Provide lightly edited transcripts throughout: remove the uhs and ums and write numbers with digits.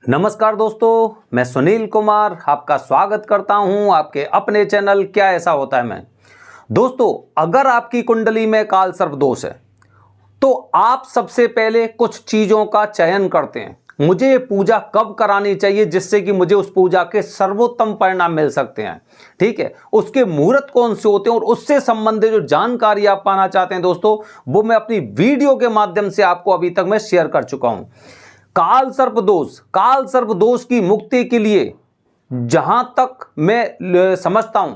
नमस्कार दोस्तों, मैं सुनील कुमार आपका स्वागत करता हूं आपके अपने चैनल क्या ऐसा होता है में। दोस्तों, अगर आपकी कुंडली में काल सर्प दोष है तो आप सबसे पहले कुछ चीजों का चयन करते हैं। मुझे ये पूजा कब करानी चाहिए जिससे कि मुझे उस पूजा के सर्वोत्तम परिणाम मिल सकते हैं। ठीक है, उसके मुहूर्त कौन से होते हैं और उससे संबंधित जो जानकारी आप पाना चाहते हैं दोस्तों, वो मैं अपनी वीडियो के माध्यम से आपको अभी तक मैं शेयर कर चुका हूं। काल सर्प दोष की मुक्ति के लिए जहां तक मैं समझता हूं,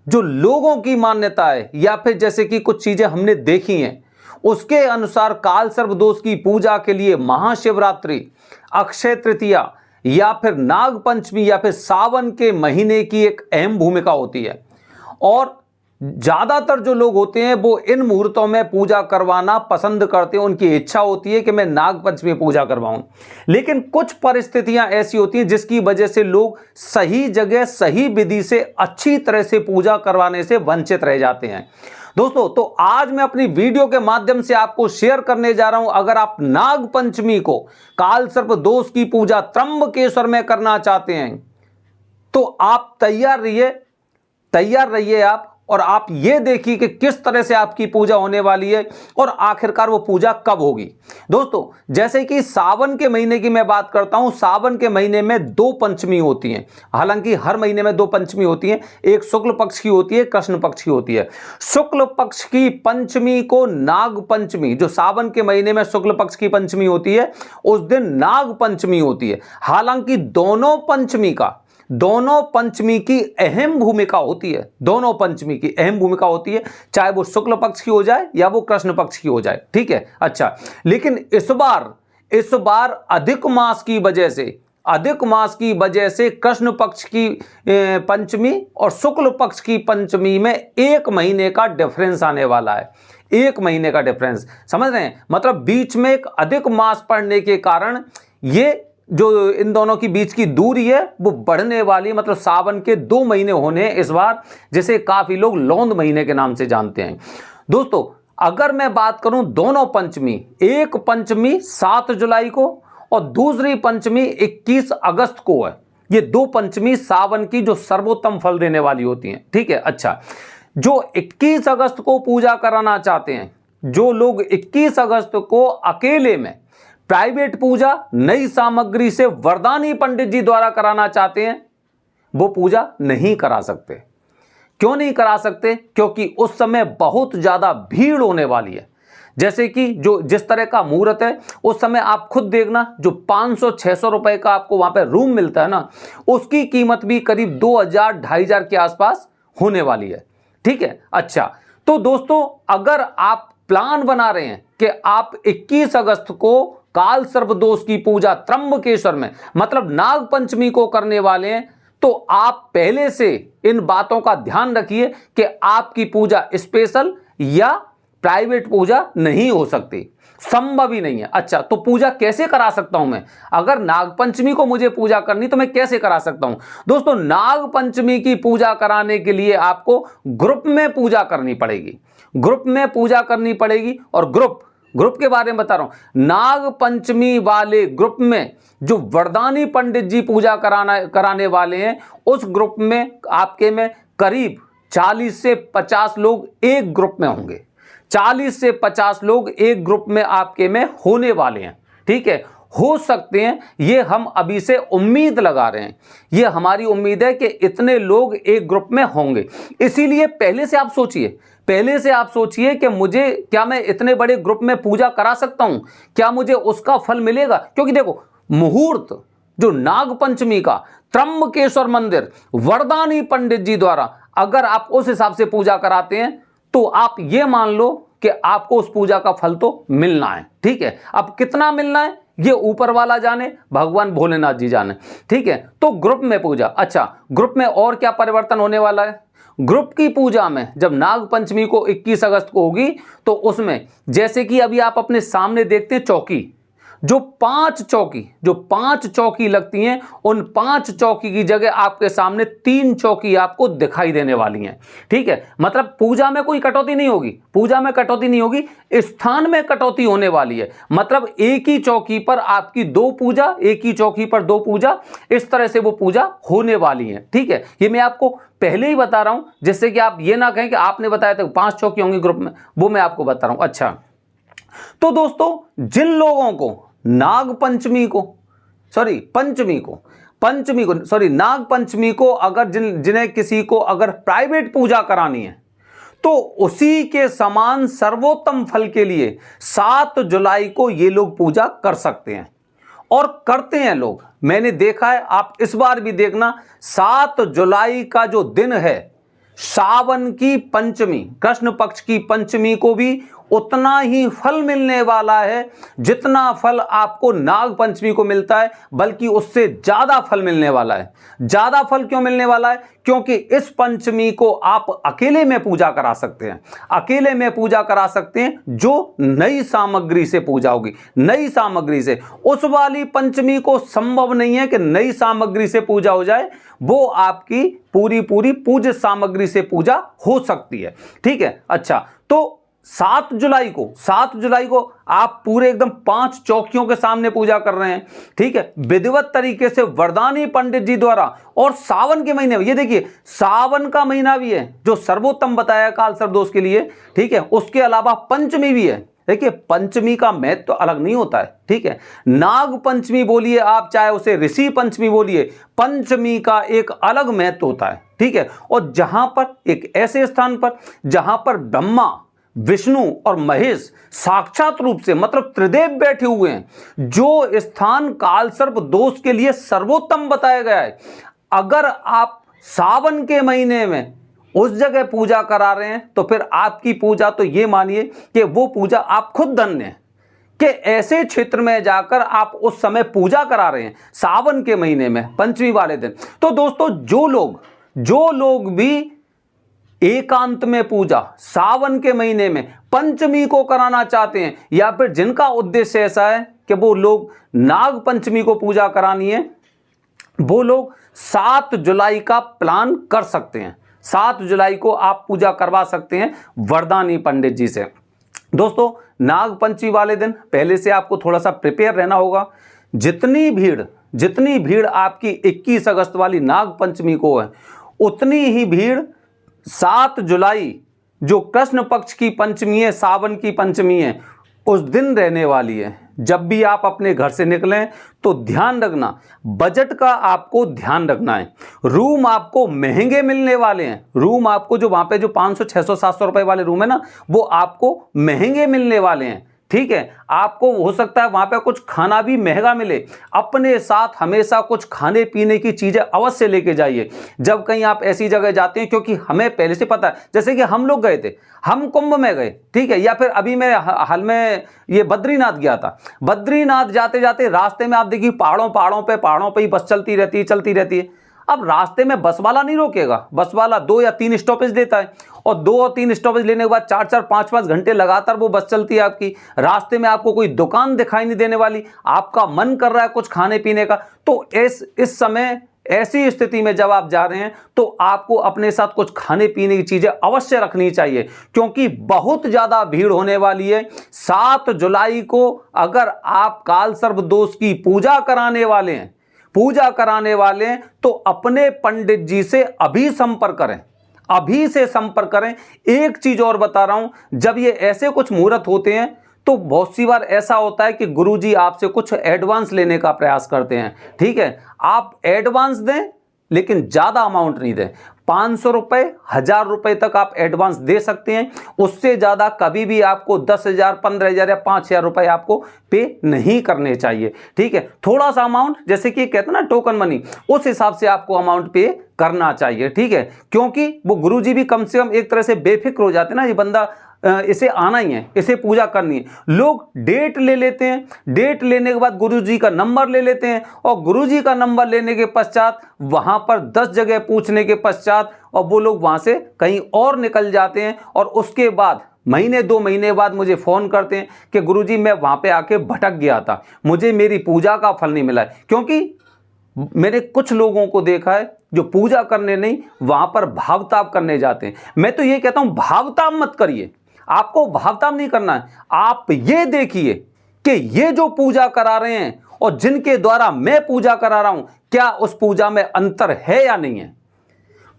जो लोगों की मान्यता है या फिर जैसे कि कुछ चीजें हमने देखी हैं उसके अनुसार काल सर्प दोष की पूजा के लिए महाशिवरात्रि, अक्षय तृतीया या फिर नाग पंचमी या फिर सावन के महीने की एक अहम भूमिका होती है। और ज्यादातर जो लोग होते हैं वो इन मुहूर्तों में पूजा करवाना पसंद करते हैं। उनकी इच्छा होती है कि मैं नाग पंचमी पूजा करवाऊं, लेकिन कुछ परिस्थितियां ऐसी होती हैं जिसकी वजह से लोग सही जगह सही विधि से अच्छी तरह से पूजा करवाने से वंचित रह जाते हैं। दोस्तों, तो आज मैं अपनी वीडियो के माध्यम से आपको शेयर करने जा रहा हूं। अगर आप नाग पंचमी को काल सर्प दोष की पूजा त्र्यंबकेश्वर में करना चाहते हैं तो आप तैयार रहिए आप, और आप ये देखिए कि किस तरह से आपकी पूजा होने वाली है और आखिरकार वो पूजा कब होगी। दोस्तों, जैसे कि सावन के महीने की मैं बात करता हूं, सावन के महीने में दो पंचमी होती हैं। हालांकि हर महीने में दो पंचमी होती हैं, एक शुक्ल पक्ष की होती है, कृष्ण पक्ष की होती है। शुक्ल पक्ष की पंचमी को नाग पंचमी, जो सावन के महीने में शुक्ल पक्ष की पंचमी होती है उस दिन नाग पंचमी होती है। हालांकि दोनों पंचमी की अहम भूमिका होती है, चाहे वो शुक्ल पक्ष की हो जाए या वो कृष्ण पक्ष की हो जाए। ठीक है, अच्छा, लेकिन इस बार अधिक मास की वजह से कृष्ण पक्ष की पंचमी और शुक्ल पक्ष की पंचमी में एक महीने का डिफरेंस आने वाला है। एक महीने का डिफरेंस, समझ रहे हैं? मतलब बीच में एक अधिक मास पड़ने के कारण ये जो इन दोनों की बीच की दूरी है वो बढ़ने वाली, मतलब सावन के 2 महीने होने इस बार, जिसे काफी लोग लौंद महीने के नाम से जानते हैं। दोस्तों, अगर मैं बात करूं दोनों पंचमी, एक पंचमी 7 जुलाई को और दूसरी पंचमी 21 अगस्त को है। ये दो पंचमी सावन की जो सर्वोत्तम फल देने वाली होती हैं। ठीक है, अच्छा, जो 21 अगस्त को पूजा कराना चाहते हैं, जो लोग 21 अगस्त को अकेले में प्राइवेट पूजा नई सामग्री से वरदानी पंडित जी द्वारा कराना चाहते हैं, वो पूजा नहीं करा सकते। क्यों नहीं करा सकते? क्योंकि उस समय बहुत ज्यादा भीड़ होने वाली है। जैसे कि जो जिस तरह का मुहूर्त है उस समय आप खुद देखना, जो 500-600 रुपए का आपको वहां पे रूम मिलता है ना, उसकी कीमत भी करीब 2000-2500 के आसपास होने वाली है। ठीक है, अच्छा, तो दोस्तों, अगर आप प्लान बना रहे हैं कि आप 21 अगस्त को काल सर्प दोष की पूजा त्र्यंबकेश्वर में, मतलब नाग पंचमी को करने वाले हैं, तो आप पहले से इन बातों का ध्यान रखिए कि आपकी पूजा स्पेशल या प्राइवेट पूजा नहीं हो सकती, संभव ही नहीं है। अच्छा, तो पूजा कैसे करा सकता हूं मैं? अगर नाग पंचमी को मुझे पूजा करनी तो मैं कैसे करा सकता हूं? दोस्तों, नाग पंचमी की पूजा कराने के लिए आपको ग्रुप में पूजा करनी पड़ेगी। और ग्रुप के बारे में बता रहा हूं। नाग पंचमी वाले ग्रुप में जो वरदानी पंडित जी पूजा कराने वाले हैं, उस ग्रुप में आपके में करीब 40 से 50 लोग एक ग्रुप में होंगे। 40 से 50 लोग एक ग्रुप में आपके में होने वाले हैं। ठीक है, हो सकते हैं, ये हम अभी से उम्मीद लगा रहे हैं, ये हमारी उम्मीद है कि इतने लोग एक ग्रुप में होंगे। इसीलिए पहले से आप सोचिए कि क्या मैं इतने बड़े ग्रुप में पूजा करा सकता हूं? क्या मुझे उसका फल मिलेगा? क्योंकि देखो, मुहूर्त जो नाग पंचमी का त्र्यंबकेश्वर मंदिर वरदानी पंडित जी द्वारा अगर आप उस हिसाब से पूजा कराते हैं तो आप ये मान लो कि आपको उस पूजा का फल तो मिलना है। ठीक है, अब कितना मिलना है ये ऊपर वाला जाने, भगवान भोलेनाथ जी जाने। ठीक है, तो ग्रुप में पूजा। अच्छा, ग्रुप में और क्या परिवर्तन होने वाला है? ग्रुप की पूजा में जब नाग पंचमी को 21 अगस्त को होगी तो उसमें जैसे कि अभी आप अपने सामने देखते हैं चौकी, जो 5 चौकी लगती हैं, उन 5 चौकी की जगह आपके सामने 3 चौकी आपको दिखाई देने वाली हैं। ठीक है, मतलब पूजा में कोई कटौती नहीं होगी, पूजा में कटौती नहीं होगी, स्थान में कटौती होने वाली है। मतलब एक ही चौकी पर आपकी 2 पूजा, एक ही चौकी पर 2 पूजा, इस तरह से वो पूजा होने वाली है। ठीक है, ये मैं आपको पहले ही बता रहा हूं, जिससे कि आप ये ना कहें कि आपने बताया था 5 चौकी होंगी ग्रुप में, वो मैं आपको बता रहा हूं। अच्छा, तो दोस्तों जिन लोगों को नाग पंचमी को अगर जिन्हें किसी को अगर प्राइवेट पूजा करानी है, तो उसी के समान सर्वोत्तम फल के लिए 7 जुलाई को ये लोग पूजा कर सकते हैं और करते हैं लोग। मैंने देखा है, आप इस बार भी देखना, 7 जुलाई का जो दिन है, सावन की पंचमी, कृष्ण पक्ष की पंचमी को भी उतना ही फल मिलने वाला है जितना फल आपको नाग पंचमी को मिलता है, बल्कि उससे ज्यादा फल मिलने वाला है। ज्यादा फल क्यों मिलने वाला है? क्योंकि इस पंचमी को आप अकेले में पूजा करा सकते हैं, अकेले में पूजा करा सकते हैं, जो नई सामग्री से पूजा होगी, नई सामग्री से। उस वाली पंचमी को संभव नहीं है कि नई सामग्री से पूजा हो जाए, वो आपकी पूरी पूज्य सामग्री से पूजा हो सकती है। ठीक है, अच्छा, तो 7 जुलाई को आप पूरे एकदम 5 चौकियों के सामने पूजा कर रहे हैं। ठीक है, विधिवत तरीके से वरदानी पंडित जी द्वारा, और सावन के महीने में, ये देखिए सावन का महीना भी है जो सर्वोत्तम बताया काल सर्प दोष के लिए। ठीक है, उसके अलावा पंचमी भी है। देखिए, पंचमी का महत्व तो अलग नहीं होता है। ठीक है, नाग पंचमी बोलिए आप, चाहे उसे ऋषि पंचमी बोलिए, पंचमी का एक अलग महत्व होता है। ठीक है, और जहां पर एक ऐसे स्थान पर जहां पर ब्रह्मा, विष्णु और महेश साक्षात रूप से, मतलब त्रिदेव बैठे हुए हैं, जो स्थान कालसर्प दोष के लिए सर्वोत्तम बताया गया है, अगर आप सावन के महीने में उस जगह पूजा करा रहे हैं, तो फिर आपकी पूजा, तो ये मानिए कि वो पूजा आप खुद धन्य हैं कि ऐसे क्षेत्र में जाकर आप उस समय पूजा करा रहे हैं सावन के महीने में, पंचमी वाले दिन। तो दोस्तों, जो लोग भी एकांत में पूजा सावन के महीने में पंचमी को कराना चाहते हैं, या फिर जिनका उद्देश्य ऐसा है कि वो लोग नाग पंचमी को पूजा करानी है, वो लोग 7 जुलाई का प्लान कर सकते हैं। 7 जुलाई को आप पूजा करवा सकते हैं वरदानी पंडित जी से। दोस्तों, नाग पंचमी वाले दिन पहले से आपको थोड़ा सा प्रिपेयर रहना होगा। जितनी भीड़ आपकी 21 अगस्त वाली नाग पंचमी को है, उतनी ही भीड़ 7 जुलाई जो कृष्ण पक्ष की पंचमी है, सावन की पंचमी है, उस दिन रहने वाली है। जब भी आप अपने घर से निकलें तो ध्यान रखना, बजट का आपको ध्यान रखना है। रूम आपको महंगे मिलने वाले हैं, रूम आपको जो वहाँ पे जो 500, 600, 700 रुपए वाले रूम है ना, वो आपको महंगे मिलने वाले हैं। ठीक है, आपको हो सकता है वहां पे कुछ खाना भी महंगा मिले। अपने साथ हमेशा कुछ खाने पीने की चीजें अवश्य लेके जाइए जब कहीं आप ऐसी जगह जाते हैं, क्योंकि हमें पहले से पता है, जैसे कि हम लोग गए थे, हम कुंभ में गए। ठीक है, या फिर अभी मैं हाल में ये बद्रीनाथ गया था। बद्रीनाथ जाते जाते रास्ते में आप देखिए पहाड़ों पे ही बस चलती रहती है। अब रास्ते में बस वाला नहीं रोकेगा, बस वाला 2 या 3 स्टॉपेज देता है, और 2 और 3 स्टॉपेज लेने के बाद 4-4, 5-5 घंटे लगातार वो बस चलती है आपकी। रास्ते में आपको कोई दुकान दिखाई नहीं देने वाली, आपका मन कर रहा है कुछ खाने पीने का। तो इस समय ऐसी स्थिति में जब आप जा रहे हैं, तो आपको अपने साथ कुछ खाने पीने की चीजें अवश्य रखनी चाहिए, क्योंकि बहुत ज्यादा भीड़ होने वाली है। 7 जुलाई को अगर आप कालसर्प दोष की पूजा कराने वाले हैं तो अपने पंडित जी से अभी संपर्क करें। एक चीज और बता रहा हूं, जब ये ऐसे कुछ मुहूर्त होते हैं, तो बहुत सी बार ऐसा होता है कि गुरुजी आपसे कुछ एडवांस लेने का प्रयास करते हैं। ठीक है, आप एडवांस दें, लेकिन ज्यादा अमाउंट नहीं दें। 500 रुपए, 1000 रुपए तक आप एडवांस दे सकते हैं। उससे ज्यादा कभी भी आपको 10,000, 15,000 या 5,000 रुपए आपको पे नहीं करने चाहिए। ठीक है, थोड़ा सा अमाउंट, जैसे कि कहते हैं ना टोकन मनी, उस हिसाब से आपको अमाउंट पे करना चाहिए। ठीक है, क्योंकि वो गुरुजी भी कम से कम एक तरह से बेफिक्र हो जाते हैं ना, ये बंदा इसे आना ही है, इसे पूजा करनी है। लोग डेट ले लेते हैं, डेट लेने के बाद गुरुजी का नंबर ले लेते हैं, और गुरुजी का नंबर लेने के पश्चात वहां पर 10 जगह पूछने के पश्चात और वो लोग वहां से कहीं और निकल जाते हैं, और उसके बाद महीने 2 महीने बाद मुझे फ़ोन करते हैं कि गुरुजी मैं वहाँ पे आके भटक गया था, मुझे मेरी पूजा का फल नहीं मिला है। क्योंकि मैंने कुछ लोगों को देखा है जो पूजा करने नहीं, वहाँ पर भावताप करने जाते हैं। मैं तो ये कहता हूँ भावताप मत करिए, आपको भावताप नहीं करना है। आप ये देखिए कि ये जो पूजा करा रहे हैं और जिनके द्वारा मैं पूजा करा रहा हूँ, क्या उस पूजा में अंतर है या नहीं है।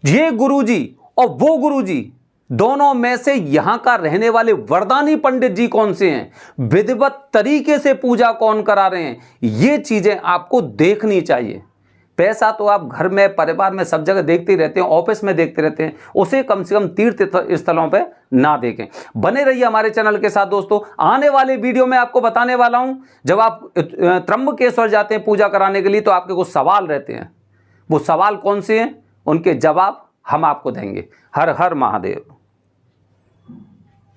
ये गुरुजी और वो गुरुजी दोनों में से यहां का रहने वाले वरदानी पंडित जी कौन से हैं, विधिवत तरीके से पूजा कौन करा रहे हैं, ये चीजें आपको देखनी चाहिए। पैसा तो आप घर में, परिवार में, सब जगह देखते ही रहते हैं, ऑफिस में देखते रहते हैं, उसे कम से कम तीर्थ स्थलों पे ना देखें। बने रहिए हमारे चैनल के साथ दोस्तों। आने वाले वीडियो में आपको बताने वाला हूं, जब आप त्र्यंबकेश्वर जाते हैं पूजा कराने के लिए तो आपके कुछ सवाल रहते हैं, वो सवाल कौन से हैं, उनके जवाब हम आपको देंगे। हर हर महादेव।